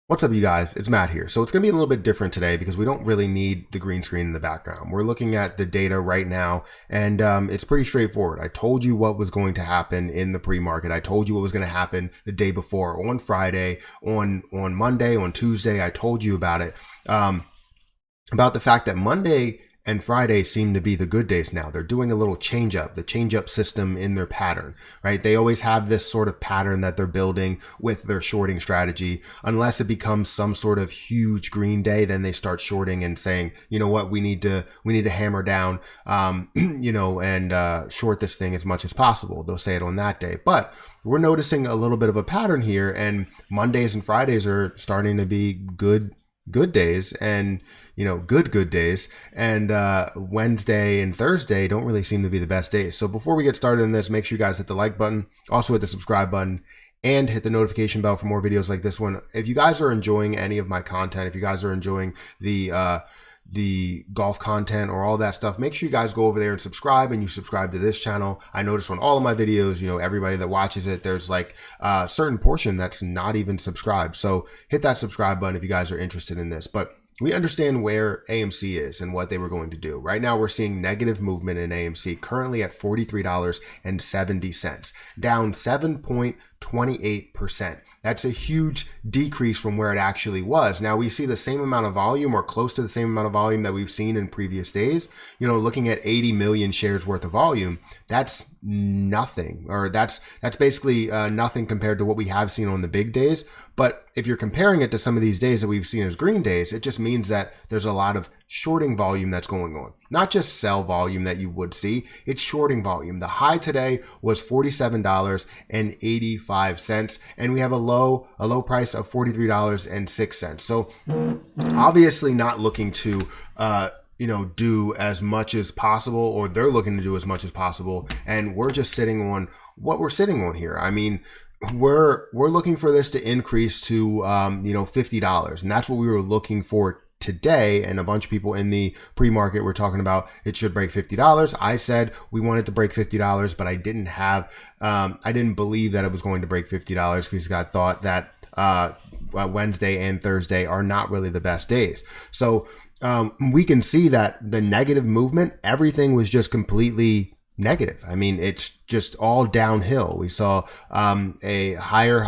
What's up, you guys? It's Matt here. So it's going to be a little bit different today because we don't really need the green screen in the background. We're looking at the data right now, and it's pretty straightforward. I told you what was going to happen in the pre-market. I told you what was going to happen the day before, on Friday, on Monday, on Tuesday. I told you about it, about the fact that Monday and Friday seem to be the good days now. They're doing a little change up, the change up system in their pattern, right? They always have this sort of pattern that they're building with their shorting strategy. Unless it becomes some sort of huge green day, then they start shorting and saying, you know what, we need to hammer down, and short this thing as much as possible. They'll say it on that day. But we're noticing a little bit of a pattern here, and Mondays and Fridays are starting to be good days, and good days, and Wednesday and Thursday don't really seem to be the best days. So before we get started in this, make sure you guys hit the like button, also hit the subscribe button, and hit the notification bell for more videos like this one. If you guys are enjoying any of my content, if you guys are enjoying the golf content or all that stuff, make sure you guys go over there and subscribe, and you subscribe to this channel. I notice on all of my videos, everybody that watches it, there's like a certain portion that's not even subscribed. So hit that subscribe button if you guys are interested in this. But we understand where AMC is and what they were going to do. Right now, we're seeing negative movement in AMC, currently at $43.70, down 7.28%. That's a huge decrease from where it actually was. Now, we see the same amount of volume, or close to the same amount of volume that we've seen in previous days. Looking at 80 million shares worth of volume, that's nothing, or that's basically nothing compared to what we have seen on the big days. But if you're comparing it to some of these days that we've seen as green days, it just means that there's a lot of shorting volume that's going on. Not just sell volume that you would see, it's shorting volume. The high today was $47.85, and we have a low price of $43.06. So obviously not looking to do as much as possible, or they're looking to do as much as possible, and we're just sitting on what we're sitting on here. I mean, we're looking for this to increase to $50, and that's what we were looking for today. And a bunch of people in the pre-market were talking about it should break $50. I said we wanted to break $50, but I didn't believe that it was going to break $50 because I thought that Wednesday and Thursday are not really the best days. So we can see that the negative movement, everything was just completely negative. I mean, it's just all downhill. We saw lower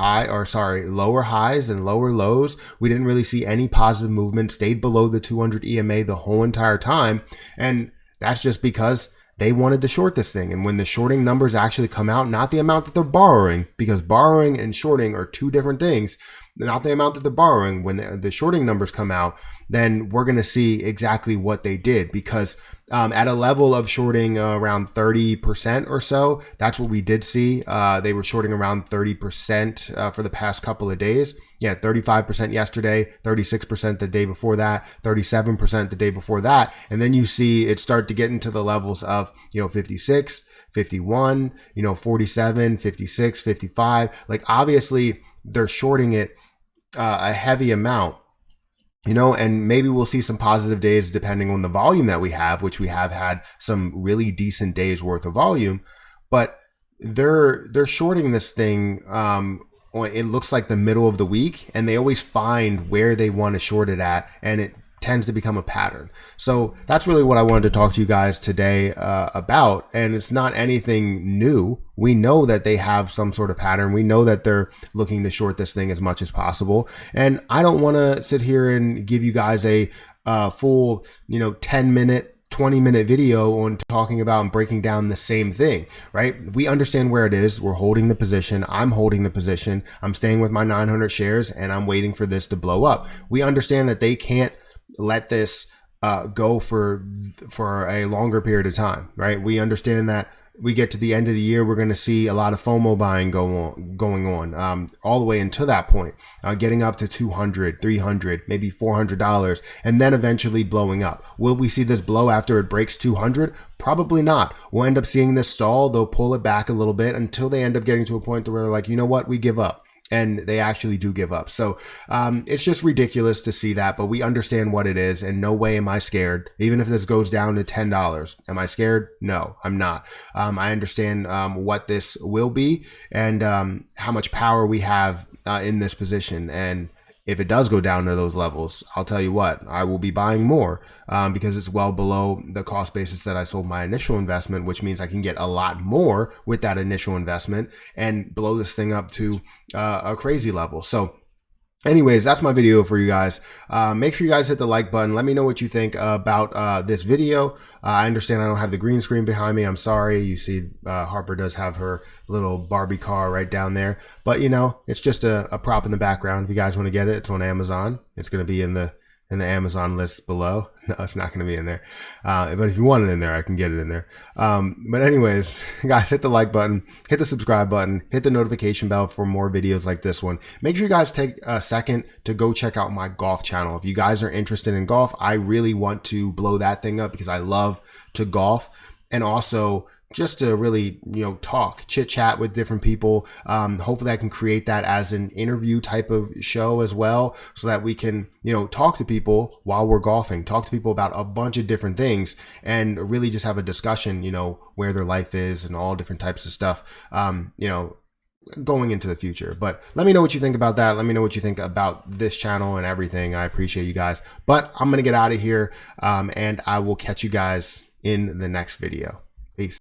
highs and lower lows. We didn't really see any positive movement, stayed below the 200 EMA the whole entire time. And that's just because they wanted to short this thing. And when the shorting numbers actually come out, not the amount that they're borrowing, because borrowing and shorting are two different things, not the amount that they're borrowing, when the shorting numbers come out, then we're going to see exactly what they did. Because at a level of shorting around 30% or so, that's what we did see. They were shorting around 30% for the past couple of days. Yeah, 35% yesterday, 36% the day before that, 37% the day before that. And then you see it start to get into the levels of 56, 51, 47, 56, 55. Like, obviously they're shorting it a heavy amount. And maybe we'll see some positive days depending on the volume that we have, which we have had some really decent days worth of volume. But they're shorting this thing. It looks like the middle of the week, and they always find where they want to short it at, and it tends to become a pattern. So that's really what I wanted to talk to you guys today about. And it's not anything new. We know that they have some sort of pattern. We know that they're looking to short this thing as much as possible. And I don't want to sit here and give you guys a full 10-minute 20-minute video on talking about and breaking down the same thing, right? We understand where it is. We're holding the position. I'm holding the position. I'm staying with my 900 shares, and I'm waiting for this to blow up. We understand that they can't let this go for a longer period of time, right? We understand that we get to the end of the year, we're going to see a lot of FOMO buying going on all the way until that point, getting up to $200, $300, maybe $400, and then eventually blowing up. Will we see this blow after it breaks 200? Probably not. We'll end up seeing this stall. They'll pull it back a little bit until they end up getting to a point where they're like, you know what, we give up. And they actually do give up. So it's just ridiculous to see that, but we understand what it is, and no way am I scared. Even if this goes down to $10, am I scared? No, I'm not. I understand what this will be, and how much power we have in this position. And if it does go down to those levels, I'll tell you what, I will be buying more because it's well below the cost basis that I sold my initial investment, which means I can get a lot more with that initial investment and blow this thing up to a crazy level. So anyways, that's my video for you guys. Make sure you guys hit the like button. Let me know what you think about this video. I understand I don't have the green screen behind me. I'm sorry. You see Harper does have her little Barbie car right down there. But, you know, it's just a prop in the background. If you guys want to get it, it's on Amazon. It's going to be in the Amazon list below. No, it's not going to be in there. But if you want it in there, I can get it in there. But anyways, guys, hit the like button, hit the subscribe button, hit the notification bell for more videos like this one. Make sure you guys take a second to go check out my golf channel. If you guys are interested in golf, I really want to blow that thing up because I love to golf, and also just to really, you know, talk, chit chat with different people. Hopefully I can create that as an interview type of show as well, so that we can, you know, talk to people while we're golfing, talk to people about a bunch of different things, and really just have a discussion, you know, where their life is and all different types of stuff, you know, going into the future. But let me know what you think about that. Let me know what you think about this channel and everything. I appreciate you guys, but I'm going to get out of here, and I will catch you guys in the next video.